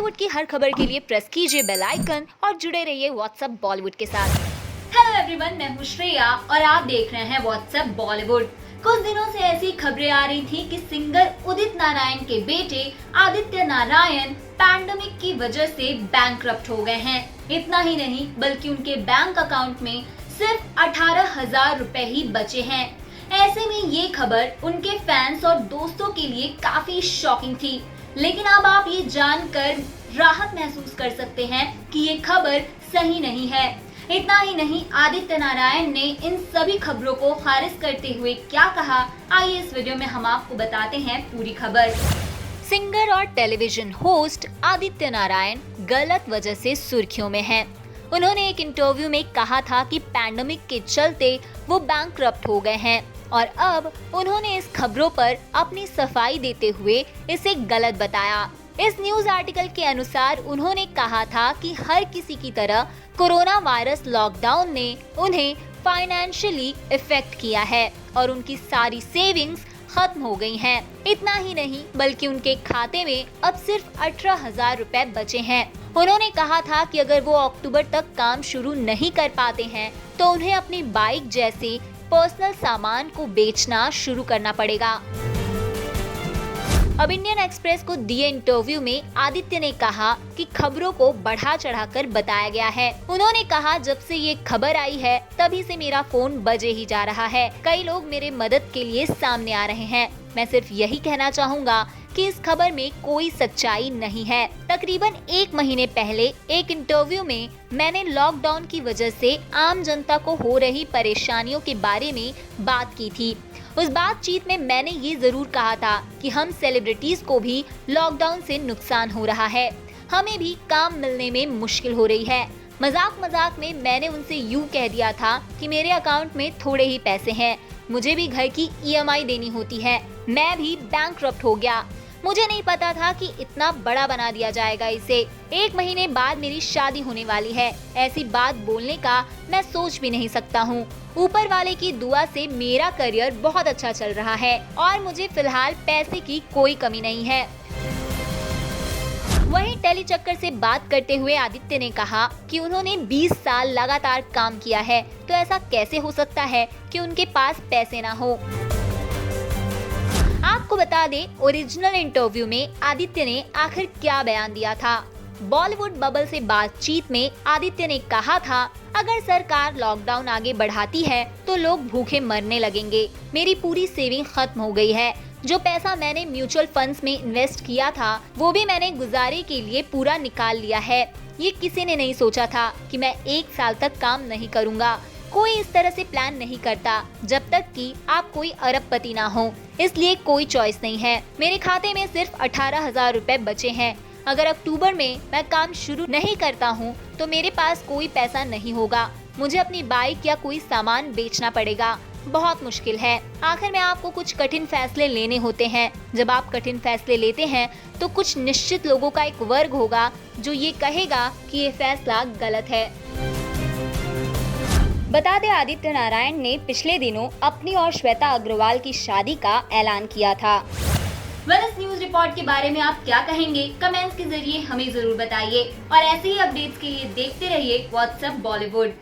बॉलीवुड की हर खबर के लिए प्रेस कीजिए बेल आइकन और जुड़े रहिए व्हाट्सएप बॉलीवुड के साथ। हेलो एवरीवन, मैं हूं श्रेया और आप देख रहे हैं व्हाट्सएप बॉलीवुड। कुछ दिनों से ऐसी खबरें आ रही थी कि सिंगर उदित नारायण के बेटे आदित्य नारायण पैंडेमिक की वजह से बैंकरप्ट हो गए हैं। इतना ही नहीं बल्कि उनके बैंक अकाउंट में सिर्फ 18,000 रुपए ही बचे हैं। ऐसे में ये खबर उनके फैंस और दोस्तों के लिए काफी शॉकिंग थी, लेकिन अब आप ये जानकर राहत महसूस कर सकते हैं कि ये खबर सही नहीं है। इतना ही नहीं, आदित्य नारायण ने इन सभी खबरों को खारिज करते हुए क्या कहा, आइए इस वीडियो में हम आपको बताते हैं पूरी खबर। सिंगर और टेलीविजन होस्ट आदित्य नारायण गलत वजह से सुर्खियों में हैं। उन्होंने एक इंटरव्यू में कहा था कि पैंडेमिक के चलते वो बैंकरप्ट हो गए हैं और अब उन्होंने इस खबरों पर अपनी सफाई देते हुए इसे गलत बताया। इस न्यूज आर्टिकल के अनुसार उन्होंने कहा था कि हर किसी की तरह कोरोना वायरस लॉकडाउन ने उन्हें फाइनेंशियली इफेक्ट किया है और उनकी सारी सेविंग्स खत्म हो गई हैं। इतना ही नहीं बल्कि उनके खाते में अब सिर्फ 18,000 रुपए बचे हैं। उन्होंने कहा था कि अगर वो अक्टूबर तक काम शुरू नहीं कर पाते हैं तो उन्हें अपनी बाइक जैसे पर्सनल सामान को बेचना शुरू करना पड़ेगा। अब इंडियन एक्सप्रेस को दिए इंटरव्यू में आदित्य ने कहा कि खबरों को बढ़ा चढ़ाकर बताया गया है। उन्होंने कहा, जब से ये खबर आई है तभी से मेरा फोन बजे ही जा रहा है। कई लोग मेरे मदद के लिए सामने आ रहे हैं। मैं सिर्फ यही कहना चाहूँगा कि इस खबर में कोई सच्चाई नहीं है। तकरीबन 1 महीने पहले एक इंटरव्यू में मैंने लॉकडाउन की वजह से आम जनता को हो रही परेशानियों के बारे में बात की थी। उस बातचीत में मैंने ये जरूर कहा था कि हम सेलिब्रिटीज को भी लॉकडाउन से नुकसान हो रहा है, हमें भी काम मिलने में मुश्किल हो रही है। मजाक में मैंने उनसे यूं कह दिया था कि मेरे अकाउंट में थोड़े ही पैसे हैं, मुझे भी घर की EMI देनी होती है, मैं भी बैंकरप्ट हो गया। मुझे नहीं पता था कि इतना बड़ा बना दिया जाएगा इसे। 1 महीने बाद मेरी शादी होने वाली है, ऐसी बात बोलने का मैं सोच भी नहीं सकता हूँ। ऊपर वाले की दुआ से मेरा करियर बहुत अच्छा चल रहा है और मुझे फिलहाल पैसे की कोई कमी नहीं है। वहीं टेली चक्कर से बात करते हुए आदित्य ने कहा कि उन्होंने 20 साल लगातार काम किया है, तो ऐसा कैसे हो सकता है कि उनके पास पैसे ना हो। आपको बता दें, ओरिजिनल इंटरव्यू में आदित्य ने आखिर क्या बयान दिया था। बॉलीवुड बबल से बातचीत में आदित्य ने कहा था, अगर सरकार लॉकडाउन आगे बढ़ाती है तो लोग भूखे मरने लगेंगे। मेरी पूरी सेविंग खत्म हो गई है। जो पैसा मैंने म्यूचुअल फंड्स में इन्वेस्ट किया था वो भी मैंने गुजारे के लिए पूरा निकाल लिया है। ये किसी ने नहीं सोचा था कि मैं 1 साल तक काम नहीं करूँगा। कोई इस तरह से प्लान नहीं करता जब तक कि आप कोई अरबपति ना हो, इसलिए कोई चॉइस नहीं है। मेरे खाते में सिर्फ 18,000 रुपए बचे हैं। अगर अक्टूबर में मैं काम शुरू नहीं करता हूँ तो मेरे पास कोई पैसा नहीं होगा, मुझे अपनी बाइक या कोई सामान बेचना पड़ेगा। बहुत मुश्किल है। आखिर में आपको कुछ कठिन फैसले लेने होते हैं। जब आप कठिन फैसले लेते हैं तो कुछ निश्चित लोगों का एक वर्ग होगा जो ये कहेगा कि ये फैसला गलत है। बता दें, आदित्य नारायण ने पिछले दिनों अपनी और श्वेता अग्रवाल की शादी का ऐलान किया था। इस न्यूज रिपोर्ट के बारे में आप क्या कहेंगे, कमेंट्स के जरिए हमें जरूर बताइए और ऐसे ही अपडेट्स के लिए देखते रहिए व्हाट्सएप बॉलीवुड।